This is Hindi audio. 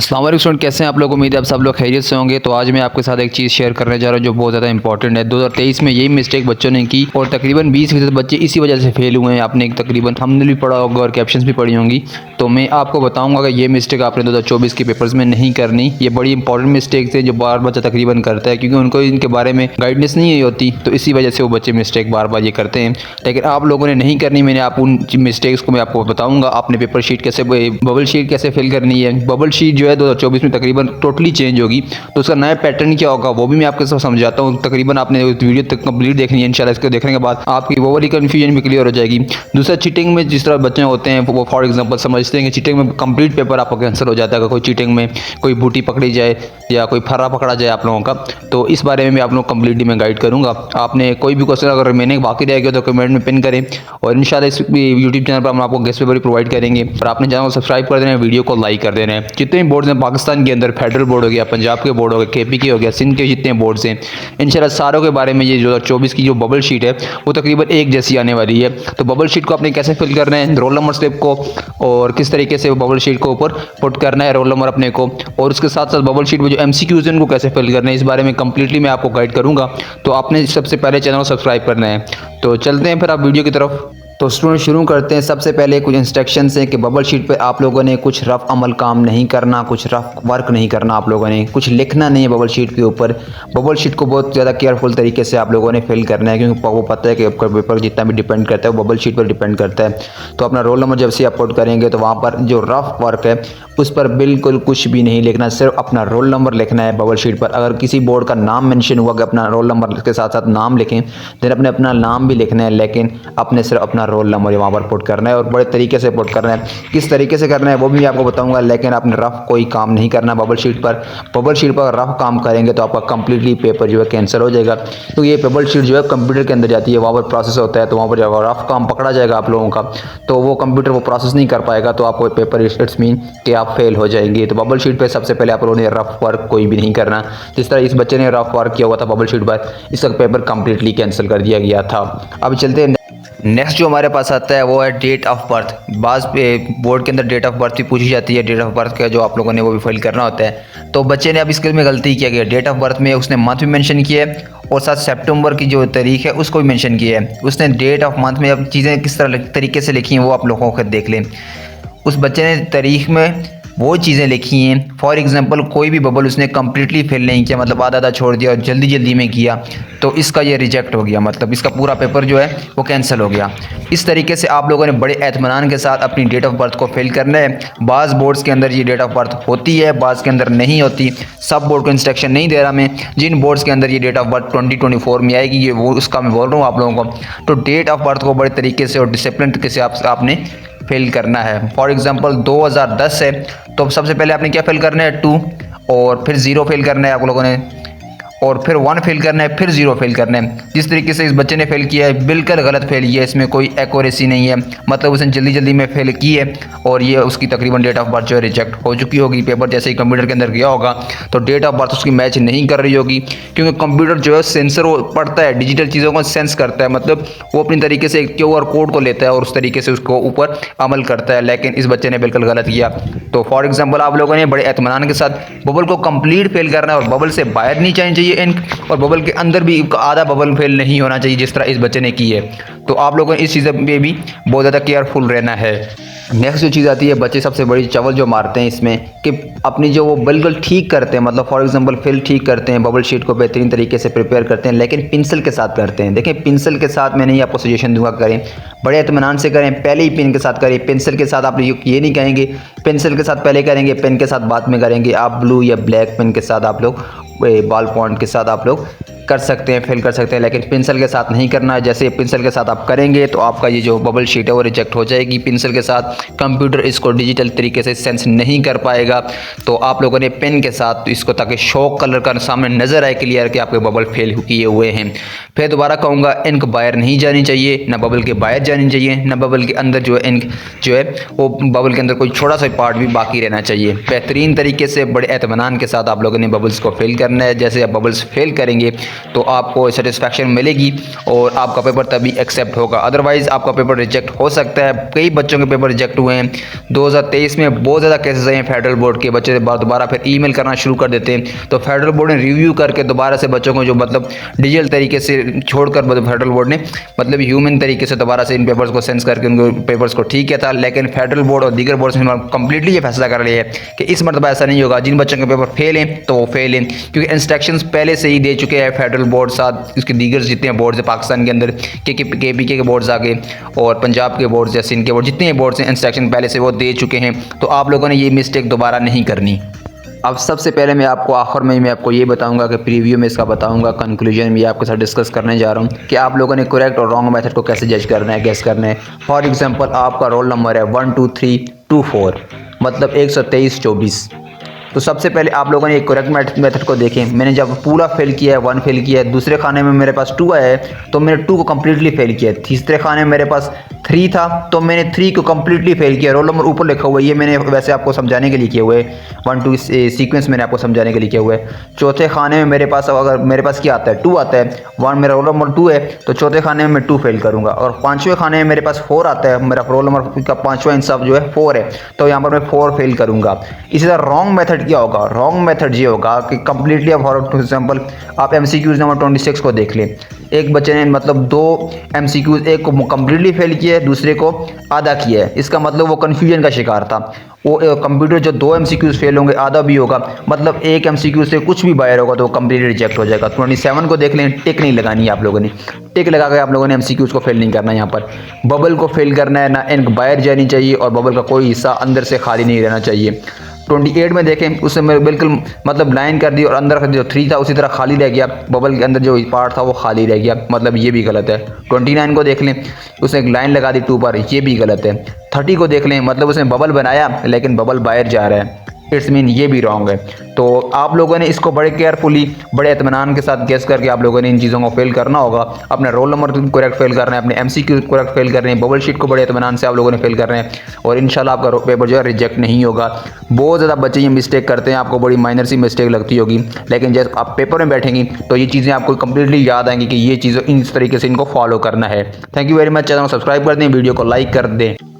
अस्सलाम वालेकुम स्टूडेंट, कैसे हैं आप लोग। उम्मीद है आप सब लोग खैरियत से होंगे। तो आज मैं आपके साथ एक चीज़ शेयर करने जा रहा हूं जो बहुत ज़्यादा इंपॉर्टेंट है। 2023 में यही मिस्टेक बच्चों ने की और तकरीबन 20% बच्चे इसी वजह से फेल हुए हैं। आपने तकरीबन हमने भी पढ़ा होगा और कैप्शंस भी पढ़ी होंगी। तो मैं आपको बताऊंगा कि ये मिस्टेक आपने 2024 के पेपर्स में नहीं करनी। ये बड़ी इंपॉर्टेंट मिस्टेक है जो बार बच्चा तकरीबन करता है, क्योंकि उनको इनके बारे में गाइडेंस नहीं होती, तो इसी वजह से वो बच्चे मिस्टेक बार बार ये करते हैं। लेकिन आप लोगों ने नहीं करनी। मैंने आप उन मिस्टेक्स को मैं आपको बताऊंगा। आपने पेपर शीट कैसे, बबल शीट कैसे फिल करनी है। बबल शीट जो है 2024 में तकरीबन टोटली चेंज होगी, तो उसका नया पैटर्न क्या होगा वो भी मैं आपके साथ समझाता हूँ। तकरीबन आपने वीडियो तक कंप्लीट देखनी है। इंशाल्लाह इसको देखने के बाद आपकी वो वाली कन्फ्यूजन भी क्लियर हो जाएगी। दूसरा, चीटिंग में जिस तरह बच्चे होते हैं वो फॉर एग्जांपल समझते हैं कि चीटिंग में कंप्लीट पेपर आपका कैंसिल हो जाता है। कोई चीटिंग में कोई बूटी पकड़ी जाए या कोई फर्रा पकड़ा जाए आप लोगों का, तो इस बारे में भी आप लोग कंप्लीटली मैं गाइड करूँगा। आपने कोई भी क्वेश्चन अगर रिमेनिंग बाकी रह गया तो कमेंट में पिन करें, और इंशाल्लाह इस यूट्यूब चैनल पर हम आपको गेस्ट पेपर भी प्रोवाइड करेंगे। और आपने चैनल को सब्सक्राइब कर देना है, वीडियो को लाइक कर देना है। जितने भी बोर्ड्स हैं पाकिस्तान के अंदर, फेडरल बोर्ड हो गया, पंजाब के बोर्ड हो गया, केपी के हो गया, सिंध के जितने बोर्ड्स हैं, इंशाल्लाह सारों के बारे में ये 2024 की जो बबल शीट है वो तकरीबन एक जैसी आने वाली है। तो बबल शीट को आपने कैसे फिल करना है, रोल नंबर स्लिप को, और किस तरीके से बबल शीट को ऊपर पुट करना है रोल नंबर अपने को, और उसके साथ साथ बबल शीट में जो एमसीक्यूज हैं उनको कैसे फिल करना है, इस बारे में कंप्लीटली मैं आपको गाइड करूंगा। तो आपने सबसे पहले चैनल को सब्सक्राइब करना है। तो चलते हैं फिर आप वीडियो की तरफ। तो स्टूडेंट शुरू करते हैं। सबसे पहले कुछ इंस्ट्रक्शंस हैं कि बबल शीट पे आप लोगों ने कुछ रफ अमल काम नहीं करना, कुछ रफ वर्क नहीं करना, आप लोगों ने कुछ लिखना नहीं है बबल शीट के ऊपर। बबल शीट को बहुत ज़्यादा केयरफुल तरीके से आप लोगों ने फिल करना है, क्योंकि वो पता है कि आपका पेपर जितना भी डिपेंड करता है वो बबल शीट पर डिपेंड करता है। तो अपना रोल नंबर जब से अपलोड करेंगे तो वहाँ पर जो रफ वर्क है उस पर बिल्कुल कुछ भी नहीं लिखना, सिर्फ अपना रोल नंबर लिखना है बबल शीट पर। अगर किसी बोर्ड का नाम मेंशन हुआ कि अपना रोल नंबर के साथ साथ नाम लिखें, देन अपने अपना नाम भी लिखना है, लेकिन अपने सिर्फ अपना रोल नंबर वहाँ पर पुट करना है, और बड़े तरीके से पुट करना है। किस तरीके से करना है वो भी आपको बताऊंगा, लेकिन आपने रफ कोई काम नहीं करना बबल शीट पर। बबल शीट पर रफ काम करेंगे तो आपका कंप्लीटली पेपर जो है कैंसिल हो जाएगा। तो ये बबल शीट जो है कंप्यूटर के अंदर जाती है, वहाँ पर प्रोसेस होता है, तो वहाँ पर जब रफ काम पकड़ा जाएगा आप लोगों का तो वो कंप्यूटर वो प्रोसेस नहीं कर पाएगा, तो आपको पेपर इट्स मीन कि आप फेल हो जाएंगे। तो बबल शीट पे सबसे पहले आप लोगों ने रफ वर्क कोई भी नहीं करना। जिस तरह इस बच्चे ने रफ वर्क किया हुआ था बबल शीट पर, इसका पेपर कंप्लीटली कैंसिल कर दिया गया था। अब चलते हैं नेक्स्ट जो हमारे पास आता है वो है डेट ऑफ बर्थ। बाज़ बोर्ड के अंदर डेट ऑफ बर्थ भी पूछी जाती है। डेट ऑफ बर्थ का जो आप लोगों ने वो भी फिल करना होता है। तो बच्चे ने अब इसके में गलती किया गया, डेट ऑफ बर्थ में उसने मंथ भी मेंशन किया है और साथ सितंबर की जो तारीख है उसको भी मेंशन किया है। उसने डेट ऑफ मंथ में अब चीज़ें किस तरह तरीके से लिखी हैं वो आप लोगों को देख लें। उस बच्चे ने तारीख में वो चीज़ें लिखी हैं, फॉर एग्जांपल कोई भी बबल उसने कम्प्लीटली फिल नहीं किया, मतलब आधा आधा छोड़ दिया और जल्दी जल्दी में किया, तो इसका ये रिजेक्ट हो गया, मतलब इसका पूरा पेपर जो है वो कैंसिल हो गया। इस तरीके से आप लोगों ने बड़े एतमानान के साथ अपनी डेट ऑफ बर्थ को फिल करना है। बाज़ बोर्ड्स के अंदर ये डेट ऑफ बर्थ होती है, बाज़ के अंदर नहीं होती। सब बोर्ड को इंस्ट्रक्शन नहीं दे रहा मैं। जिन बोर्ड्स के अंदर ये डेट ऑफ बर्थ 2024 में आएगी, ये वो उसका मैं बोल रहा हूँ आप लोगों को। तो डेट ऑफ बर्थ को बड़े तरीके से और डिसिप्लिन तरीके से आपने फिल करना है। फॉर एग्जांपल 2010 है तो सबसे पहले आपने क्या फिल करना है 2, और फिर 0 फिल करना है आप लोगों ने, और फिर 1 फिल करना है, फिर 0 फिल करना है। जिस तरीके से इस बच्चे ने फिल किया है बिल्कुल गलत फिल किया है, इसमें कोई एक्यूरेसी नहीं है, मतलब उसने जल्दी जल्दी में फिल की है और ये उसकी तकरीबन डेट ऑफ बर्थ जो है रिजेक्ट हो चुकी होगी। पेपर जैसे ही कंप्यूटर के अंदर गया होगा तो डेट ऑफ बर्थ उसकी मैच नहीं कर रही होगी, क्योंकि कंप्यूटर जो है सेंसर वो पढ़ता है, डिजिटल चीज़ों को सेंस करता है, मतलब वो अपनी तरीके से QR कोड को लेता है और उस तरीके से उसको ऊपर अमल करता है। लेकिन इस बच्चे ने बिल्कुल गलत किया। तो फॉर एग्जाम्पल आप लोगों ने बड़े एतमानान के साथ बबल को कंप्लीट फिल करना है, और बबल से बाहर नहीं जानी चाहिए इंक, और बबल के अंदर भी आधा बबल फेल नहीं होना चाहिए जिस तरह इस बच्चे ने की है। तो आप लोगों ने इस चीज़ पे भी बहुत ज़्यादा केयरफुल रहना है। नेक्स्ट जो चीज़ आती है, बच्चे सबसे बड़ी चवल जो मारते हैं इसमें कि अपनी जो वो बिल्कुल ठीक करते हैं, मतलब फॉर एग्जांपल फिल ठीक करते हैं, बबल शीट को बेहतरीन तरीके से प्रिपेयर करते हैं, लेकिन पेंसिल के साथ करते हैं। देखें, पेंसिल के साथ मैं नहीं आपको सजेशन दूंगा करें, बड़े इत्मीनान से करें, पहले ही पेन के साथ करें। पेंसिल के साथ आप ये नहीं कहेंगे पेंसिल के साथ पहले करेंगे, पेन के साथ बाद में करेंगे। आप ब्लू या ब्लैक पेन के साथ आप लोग बॉल पॉइंट के साथ आप लोग कर सकते हैं, फिल कर सकते हैं, लेकिन पेंसिल के साथ नहीं करना है। जैसे पेंसिल के साथ आप करेंगे तो आपका ये जो बबल शीट है वो रिजेक्ट हो जाएगी। पेंसिल के साथ कंप्यूटर इसको डिजिटल तरीके से सेंस नहीं कर पाएगा। तो आप लोगों ने पेन के साथ इसको, ताकि शॉक कलर का सामने नज़र आए क्लियर कि आपके बबल फेल किए हुए हैं। फिर दोबारा कहूँगा, इंक बाहर नहीं जानी चाहिए, ना बबल के बाहर जानी चाहिए, ना बबल के अंदर जो है इंक जो है वो बबल के अंदर कोई छोटा सा पार्ट भी बाकी रहना चाहिए। बेहतरीन तरीके से बड़े एतमानान के साथ आप लोगों ने बबल्स को फिल करना है। जैसे आप बबल्स फिल करेंगे तो आपको सेटिस्फैक्शन मिलेगी और आपका पेपर तभी एक्सेप्ट होगा, अदरवाइज़ आपका पेपर रिजेक्ट हो सकता है। कई बच्चों के पेपर रिजेक्ट हुए हैं 2023 में, बहुत ज़्यादा केसेस आए हैं फेडरल बोर्ड के, बच्चे दोबारा फिर ईमेल करना शुरू कर देते हैं। तो फेडरल बोर्ड ने रिव्यू करके दोबारा से बच्चों को जो मतलब डिजिटल तरीके से छोड़कर फेडरल बोर्ड ने मतलब ह्यूमन तरीके से दोबारा से इन पेपर्स को सेंस करके उनको पेपर्स को ठीक किया था। लेकिन फेडरल बोर्ड और दीगर बोर्ड ने कंप्लीटली ये फैसला कर लिया है कि इस मरतबा ऐसा नहीं होगा। जिन बच्चों के पेपर फेल हैं तो वो फेल हैं, क्योंकि इंस्ट्रक्शंस पहले से ही दे चुके हैं फेडरल बोर्ड, साथ इसके दीगर जितने बोर्ड्स हैं पाकिस्तान के अंदर, KPK के बोर्ड्स आगे और पंजाब के बोर्ड्स या सिंध के बोर्ड, जितने बोर्ड्स हैं इंस्ट्रक्शन पहले से वो दे चुके हैं। तो आप लोगों ने ये मिस्टेक दोबारा नहीं करनी। अब सबसे पहले मैं आपको आखिर में मैं आपको ये बताऊंगा कि प्रीव्यू में इसका बताऊंगा, कंक्लूजन में आपके साथ डिस्कस करने जा रहा हूँ कि आप लोगों ने करेक्ट और रॉन्ग मेथड को कैसे जज करना है, गेस करना है। फॉर एग्जांपल आपका रोल नंबर है 1 2 3 2 4, मतलब 123 24। तो सबसे पहले आप लोगों ने एक करेक्ट मेथड को देखें। मैंने जब पूरा फेल किया है, 1 फेल किया है, दूसरे खाने में मेरे पास 2 आया है तो मैंने 2 को कम्प्लीटली फेल किया है। तीसरे खाने में मेरे पास 3 था तो मैंने 3 को कम्प्लीटली फेल किया। रोल नंबर ऊपर लिखा हुआ है, ये मैंने वैसे आपको समझाने के लिए किया हुआ है, 1 2 सीक्वेंस मैंने आपको समझाने के लिए किया हुआ है। चौथे खाने में मेरे पास अगर मेरे पास क्या आता है, 2 आता है, 1 मेरा रोल नंबर 2 है तो चौथे खाने में मैं 2 फेल करूँगा। और पाँचवें खाने में मेरे पास 4 आता है, मेरा रोल नंबर का पाँचवा इंसाफ जो है 4 है, तो यहाँ पर मैं 4 फेल करूँगा। इसी तरह रॉन्ग मेथड क्या होगा, रॉन्ग मेथड ये होगा कि कंप्लीटली, फॉर एग्जांपल आप MCQs नंबर 26 को देख लें। एक बच्चे ने मतलब 2 MCQs, एक को कम्प्लीटली फेल किया है, दूसरे को आधा किया है। इसका मतलब वो कन्फ्यूजन का शिकार था। वो कंप्यूटर जो 2 MCQs फेल होंगे, आधा भी होगा, मतलब एक MCQ से कुछ भी बाहर होगा तो वो कम्प्लीटली रिजेक्ट हो जाएगा। 27 को देख लें, टिक नहीं लगानी है आप लोगों ने, टिक लगा के आप लोगों ने MCQs को फेल नहीं करना है। यहाँ पर बबल को फेल करना है, ना इनक बाहर जानी चाहिए और बबल का कोई हिस्सा अंदर से खाली नहीं रहना चाहिए। 28 में देखें, उससे मैं बिल्कुल मतलब लाइन कर दी और अंदर का जो 3 था उसी तरह खाली रह गया, बबल के अंदर जो पार्ट था वो खाली रह गया, मतलब ये भी गलत है। 29 को देख लें, उसने एक लाइन लगा दी 2 पर, ये भी गलत है। 30 को देख लें, मतलब उसने बबल बनाया लेकिन बबल बाहर जा रहा है, इट्स मीन ये भी रॉन्ग है। तो आप लोगों ने इसको बड़े केयरफुली, बड़े इत्मीनान के साथ गेस करके आप लोगों ने इन चीज़ों को फेल करना होगा। अपना रोल नंबर करेक्ट फेल करना है, अपने MCQ करेक्ट फेल करने हैं, बबल शीट को बड़े इत्मीनान से आप लोगों ने फेल करना है और इंशाल्लाह आपका पेपर जो है रिजेक्ट नहीं होगा। बहुत ज़्यादा बच्चे ये मिस्टेक करते हैं, आपको बड़ी माइनर सी मिस्टेक लगती होगी, लेकिन जब आप पेपर में बैठेंगी तो ये चीज़ें आपको कम्प्लीटली याद आएंगी कि ये चीज़ें इस तरीके से इनको फॉलो करना है। Thank you very much. Channel को सब्सक्राइब कर दें, वीडियो को लाइक कर दें।